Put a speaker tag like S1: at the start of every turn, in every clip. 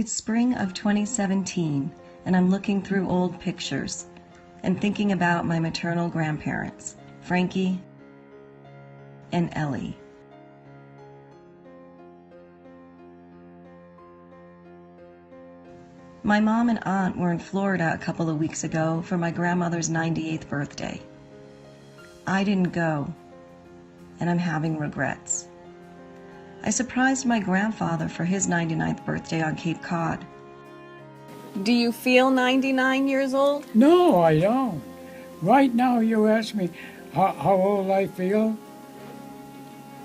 S1: It's spring of 2017, and I'm looking through old pictures and thinking about my maternal grandparents, Frankie and Ellie. My mom and aunt were in Florida a couple of weeks ago for my grandmother's 98th birthday. I didn't go, and I'm having regrets. I surprised my grandfather for his 99th birthday on Cape Cod.
S2: Do you feel 99 years old?
S3: No, I don't. Right now, you ask me how old I feel.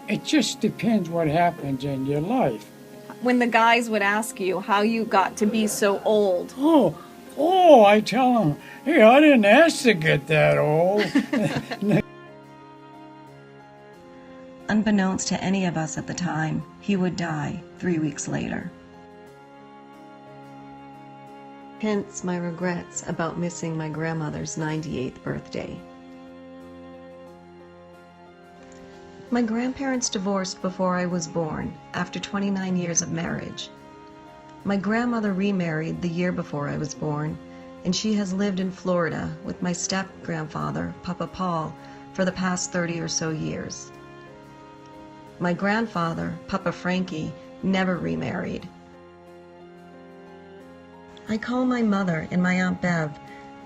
S3: It just depends what happens in your life.
S2: When the guys would ask you how you got to be so old.
S3: I tell them, hey, I didn't ask to get that old.
S1: Unbeknownst to any of us at the time, he would die 3 weeks later. Hence my regrets about missing my grandmother's 98th birthday. My grandparents divorced before I was born, after 29 years of marriage. My grandmother remarried the year before I was born, and she has lived in Florida with my step-grandfather, Papa Paul, for the past 30 or so years. My grandfather, Papa Frankie, never remarried. I call my mother and my Aunt Bev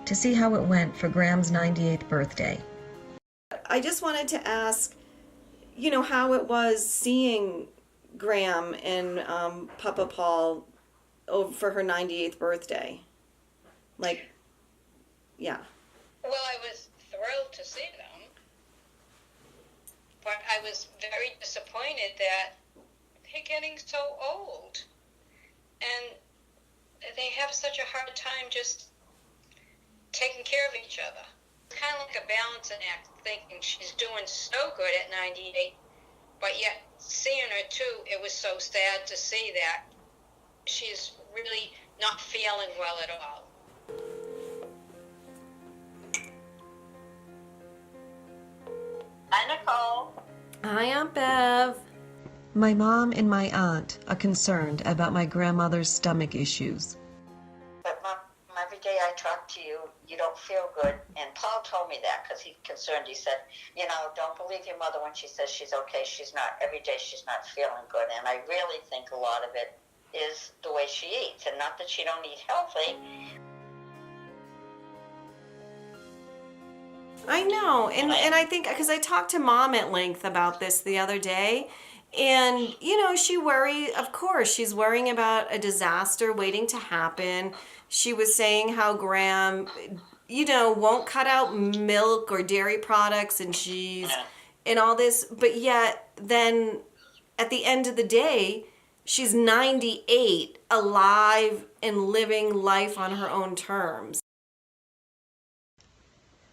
S1: to see how it went for Graham's 98th birthday.
S2: I just wanted to ask, how it was seeing Graham and Papa Paul for her 98th birthday. Yeah.
S4: Well, I was thrilled to see them. But I was very disappointed that they're getting so old. And they have such a hard time just taking care of each other. It's kind of like a balancing act, thinking she's doing so good at 98, but yet seeing her too, it was so sad to see that she's really not feeling well at all. Hi, Nicole.
S2: Hi, Aunt Bev.
S1: My mom and my aunt are concerned about my grandmother's stomach issues.
S4: But Mom, every day I talk to you, you don't feel good. And Paul told me that because he's concerned. He said, don't believe your mother when she says she's okay. She's not. Every day she's not feeling good. And I really think a lot of it is the way she eats. And not that she don't eat healthy.
S2: I know, and I think, because I talked to Mom at length about this the other day, and, of course, she's worrying about a disaster waiting to happen. She was saying how Graham, won't cut out milk or dairy products and cheese and all this, but yet then at the end of the day, she's 98, alive and living life on her own terms.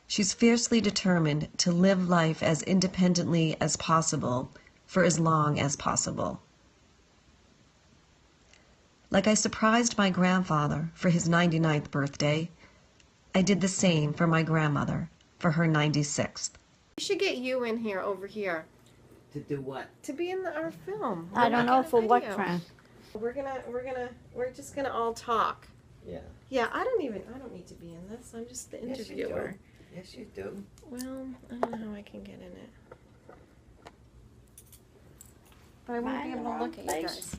S1: She's fiercely determined to live life as independently as possible for as long as possible. Like I surprised my grandfather for his 99th birthday, I did the same for my grandmother for her 96th.
S2: We should get you in here, over here.
S5: To do what?
S2: To be in our film.
S6: I don't know for what, Fran.
S2: We're just gonna all talk.
S5: Yeah.
S2: Yeah, I don't need to be in this. I'm just the
S5: Yes, you
S2: interviewer.
S5: do. Yes, you do.
S2: Well, I don't know how I can get in it. But I won't be able to look at you guys.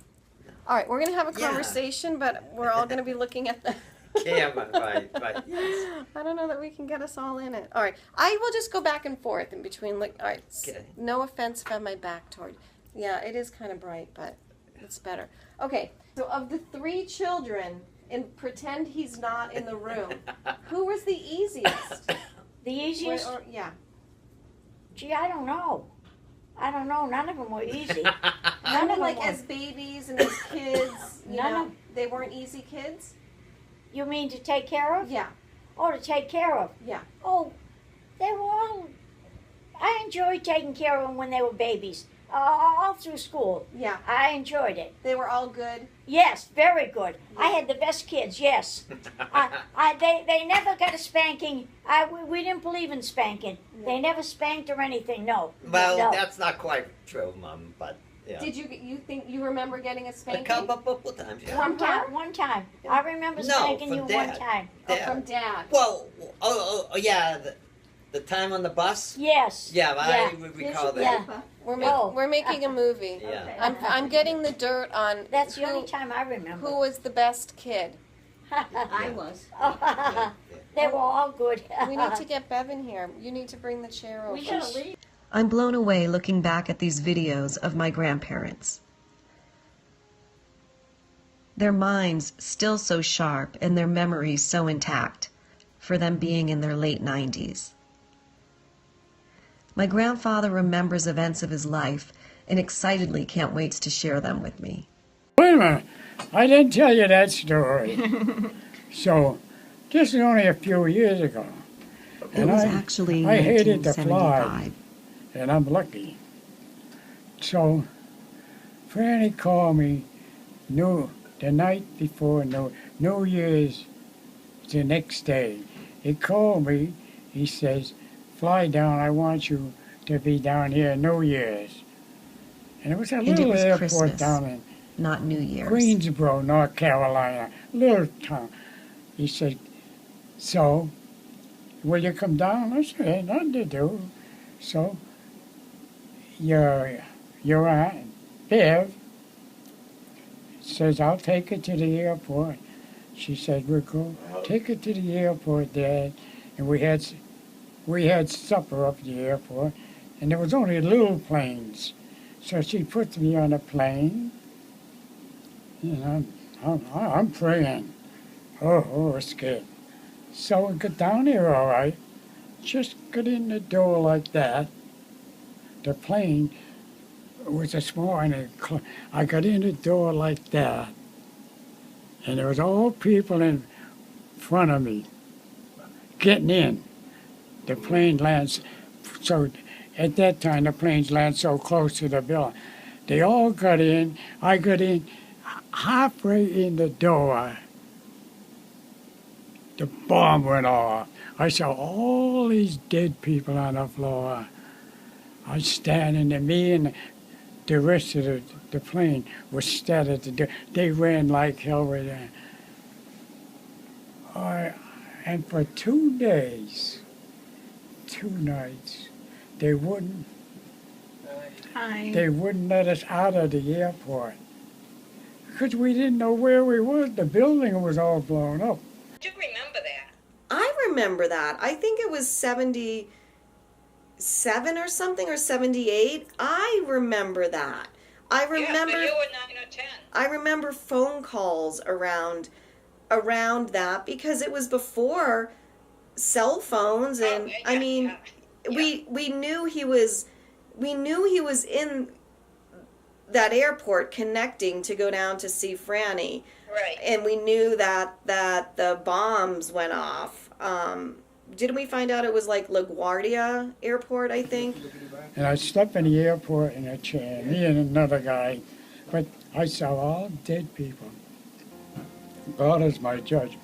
S2: All right, we're gonna have a
S5: Yeah.
S2: conversation, but we're all gonna be looking at the
S5: Camera, right, yes.
S2: I don't know that we can get us all in it. All right, I will just go back and forth in between. All right,
S5: Okay.
S2: no offense if I have my back toward. Yeah, it is kind of bright, but it's better. Okay, so of the 3 children, and pretend he's not in the room, who was the easiest?
S6: The easiest?
S2: Yeah.
S6: Gee, I don't know. None of them were easy. None
S2: I
S6: of
S2: mean,
S6: them
S2: like
S6: were.
S2: as babies and as kids, they weren't easy kids?
S6: You mean to take care of?
S2: Yeah,
S6: Oh, to take care of.
S2: yeah.
S6: Oh, they were all. I enjoyed taking care of them when they were babies. All through school.
S2: Yeah.
S6: I enjoyed it.
S2: They were all good.
S6: Yes, very good. I had the best kids. Yes. They never got a spanking. We didn't believe in spanking. They never spanked or anything. No.
S5: Well,
S6: No.
S5: that's not quite true, Mom, but Yeah.
S2: Did you think you remember getting a
S5: A
S2: spanking?
S5: couple times, yeah.
S6: One time. I remember
S5: No,
S6: spanking
S5: from
S6: you one
S5: Dad.
S6: time.
S5: Dad.
S2: From Dad.
S5: Well, yeah, the time on the bus.
S6: Yes.
S5: Yeah, I
S6: Yeah.
S5: would recall that.
S6: Yeah.
S2: We're we're making a movie.
S5: Yeah.
S2: I'm getting the dirt on
S6: That's the
S2: who,
S6: only time I remember.
S2: who was the best kid.
S7: I was.
S6: They were all good.
S2: We need to get Bevan here. You need to bring the chair over.
S6: We should leave.
S1: I'm blown away looking back at these videos of my grandparents. Their minds still so sharp and their memories so intact, for them being in their late 90s. My grandfather remembers events of his life and excitedly can't wait to share them with me.
S3: Wait a minute. I didn't tell you that story. So, this is only a few years ago.
S1: It
S3: And
S1: was actually
S3: I hated to fly,
S1: 1975.
S3: and I'm lucky. So, Franny called me the night before New Year's, the next day. He called me. He says, "Fly down. I want you to be down here New Year's." And it was a
S1: it
S3: little
S1: was
S3: airport
S1: Christmas.
S3: down in
S1: Not New Year's.
S3: Greensboro, North Carolina, little town. He said, "So, will you come down?" I said, "Ain't nothing to do." So, your aunt, Bev, says, "I'll take her to the airport." She said, "We'll go take her to the airport, Dad." And we had supper up at the airport, and there was only little planes. So she puts me on a plane. You know, I'm praying. Oh, scared. So we got down there all right. Just got in the door like that. The plane was a small, and I got in the door like that. And there was all people in front of me getting in. The plane lands, so at that time the planes land so close to the building. They all got in. I got in halfway in the door. The bomb went off. I saw all these dead people on the floor. I was standing there, me and the rest of the plane was standing at the door. They ran like hell right there. And for 2 days, 2 nights, they wouldn't let us out of the airport because we didn't know where we was. The building was all blown up.
S4: I do remember that.
S2: I remember that. I think it was 77 or something, or 78. I remember that. I
S4: Yeah, but
S2: remember
S4: you were 9 or 10.
S2: I remember phone calls around that because it was before cell phones, and
S4: Oh, yeah,
S2: I mean
S4: yeah.
S2: we knew he was in that airport connecting to go down to see Franny.
S4: Right.
S2: And we knew that the bombs went off. Didn't we find out it was like LaGuardia Airport, I think?
S3: And I slept in the airport in a chair, me and another guy. But I saw all dead people. God is my judge.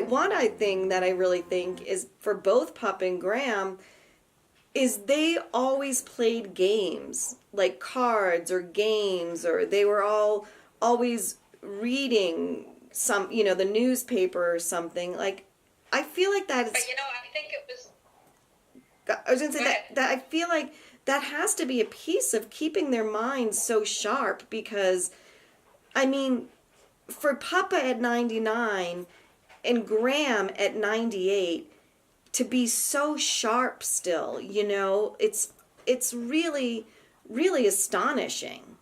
S2: One thing that I really think is for both Pup and Graham is they always played games, like cards or games, or they were all always reading the newspaper or something. Like, I feel like that is.
S4: But I think it was.
S2: I was gonna say
S4: Go ahead.
S2: that I feel like that has to be a piece of keeping their minds so sharp, because, I mean, for Papa at 99 and Graham at 98 to be so sharp still, it's really, really astonishing.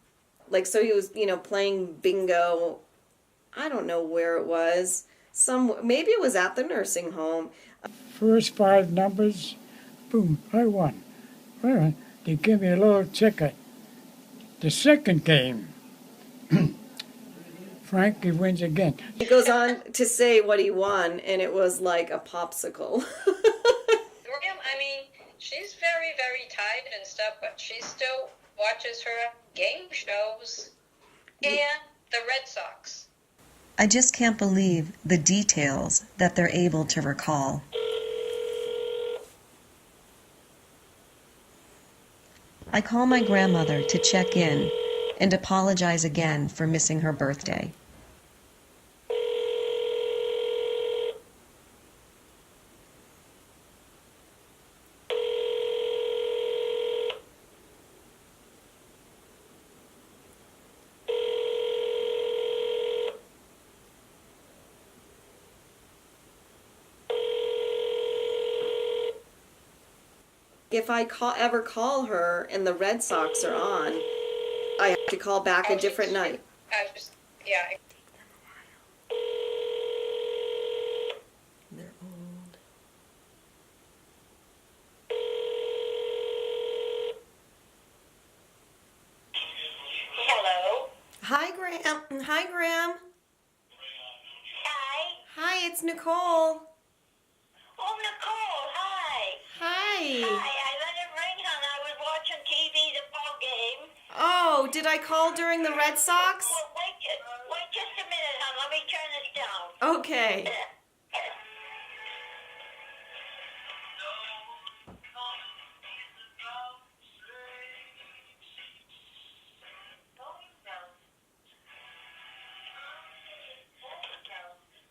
S2: Like, so he was, playing bingo. I don't know where it was. Maybe it was at the nursing home.
S3: First 5 numbers, boom, I won. Well, they give me a little ticket. The second game, Frankie wins again.
S2: He goes on to say what he won, and it was like a popsicle.
S4: Graham, I mean, she's very, very tired and stuff, but she still watches her game shows and the Red Sox.
S1: I just can't believe the details that they're able to recall. I call my grandmother to check in and apologize again for missing her birthday.
S2: If I ever call her and the Red Sox are on, I have to call back a different night.
S4: Yeah.
S2: They're old.
S4: Hello.
S2: Hi, Graham. Hi, Graham.
S4: Hi.
S2: Hi, it's Nicole.
S4: Oh, Nicole. Hi.
S2: Hi.
S4: I let it ring, hon. I was watching TV, the ball game.
S2: Oh, did I call during the Red Sox?
S4: Well, wait just a minute, hon. Let me turn this down.
S2: Okay.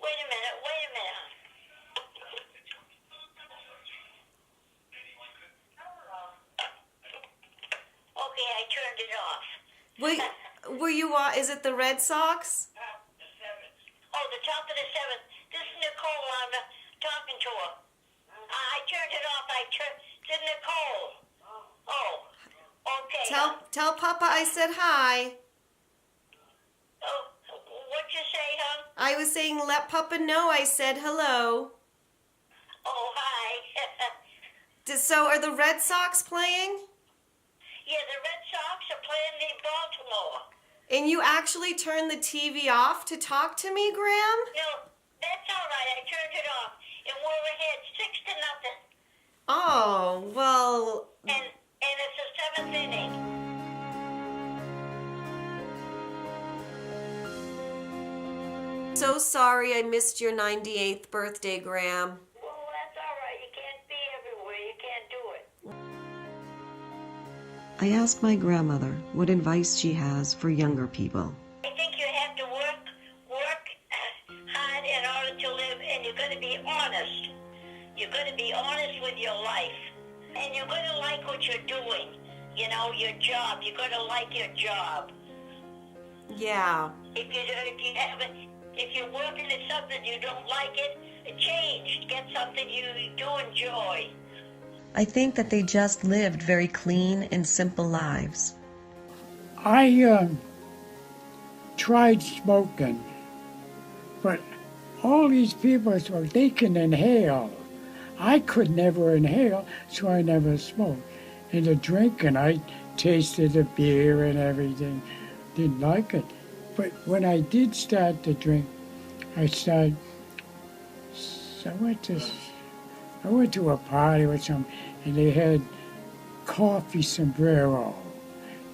S4: Wait a minute. Okay, I turned it off.
S2: Were you? Is it the Red Sox?
S4: Oh, the top of the seventh. This is Nicole. I'm talking to her. I turned it off. To Nicole. Oh, okay.
S2: Tell Papa I said hi.
S4: Oh, what'd you say, hon?
S2: I was saying let Papa know I said hello.
S4: Oh, hi.
S2: So are the Red Sox playing?
S4: Yeah, the Red Sox are playing in Baltimore.
S2: And you actually turned the TV off to talk to me, Graham?
S4: No, that's all right. I turned it off. And we're ahead 6-0.
S2: Oh, well,
S4: And it's the 7th inning.
S2: so sorry I missed your 98th birthday, Graham.
S4: Well, that's all right. You can't be everywhere. You can't do it.
S1: I ask my grandmother what advice she has for younger people.
S4: I think you have to work hard in order to live, and you're going to be honest. You're going to be honest with your life, and you're going to like what you're doing. You know, your job. You're going to like your job.
S2: Yeah.
S4: If you're working at something you don't like it, change. Get something you do enjoy.
S1: I think that they just lived very clean and simple lives.
S3: I tried smoking, but all these people smoke, they can inhale. I could never inhale, so I never smoked. And the drinking, I tasted the beer and everything, didn't like it. But when I did start to drink, I went to a party with some, and they had coffee sombrero.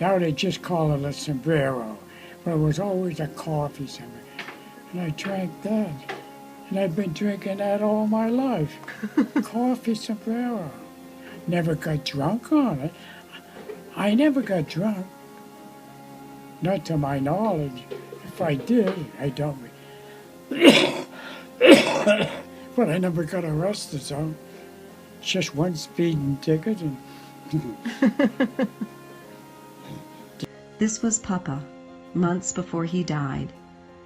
S3: Now they just call it a sombrero, but it was always a coffee sombrero. And I drank that, and I've been drinking that all my life. Coffee sombrero. Never got drunk on it. I never got drunk. Not to my knowledge. If I did, I don't. But I never got arrested, so just one speeding ticket. And
S1: This was Papa, months before he died,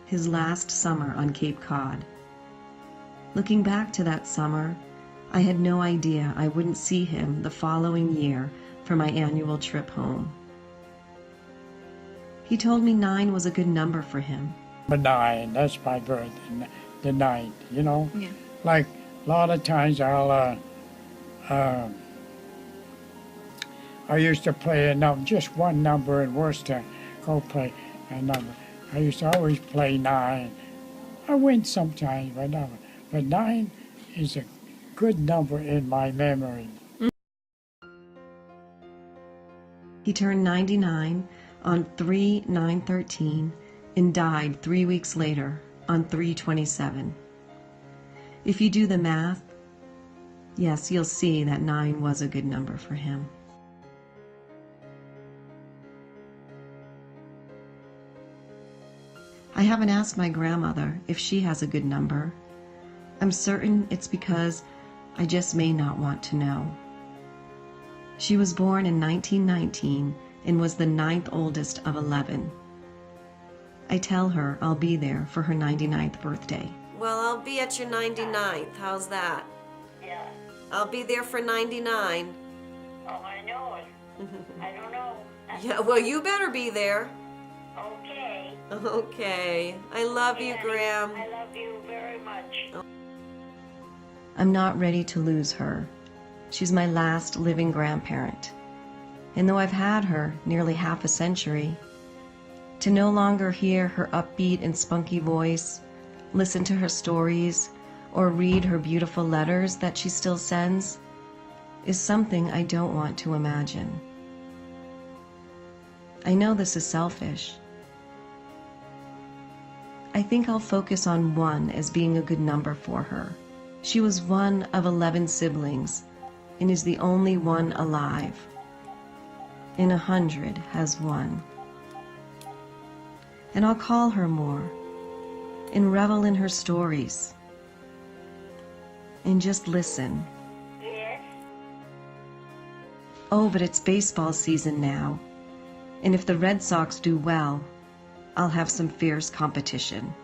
S1: his last summer on Cape Cod. Looking back to that summer, I had no idea I wouldn't see him the following year for my annual trip home. He told me 9 was a good number for him.
S3: but 9, that's my birthday, the 9th, you know?
S7: Yeah.
S3: Like, a lot of times I used to play a number, just one number in Worcester, go play a number. I used to always play 9. I win sometimes, but 9 is a good number in my memory.
S1: He turned 99 on 3/9/13 and died 3 weeks later on 3/27. If you do the math, yes, you'll see that 9 was a good number for him. I haven't asked my grandmother if she has a good number. I'm certain it's because I just may not want to know. She was born in 1919 and was the 9th oldest of 11. I tell her I'll be there for her 99th birthday.
S2: Well, I'll be at your 99th. How's that?
S8: Yeah.
S2: I'll be there for 99.
S8: Oh, I know it. I don't know.
S2: Yeah, well, you better be there.
S8: Okay.
S2: Okay. I love you, Graham.
S8: I love you very much.
S1: I'm not ready to lose her. She's my last living grandparent. And though I've had her nearly half a century, to no longer hear her upbeat and spunky voice, listen to her stories, or read her beautiful letters that she still sends, is something I don't want to imagine. I know this is selfish. I think I'll focus on 1 as being a good number for her. She was one of 11 siblings and is the only one alive. And 100 has 1. And I'll call her more and revel in her stories and just listen.
S8: Yes.
S1: Oh, but it's baseball season now, and if the Red Sox do well, I'll have some fierce competition.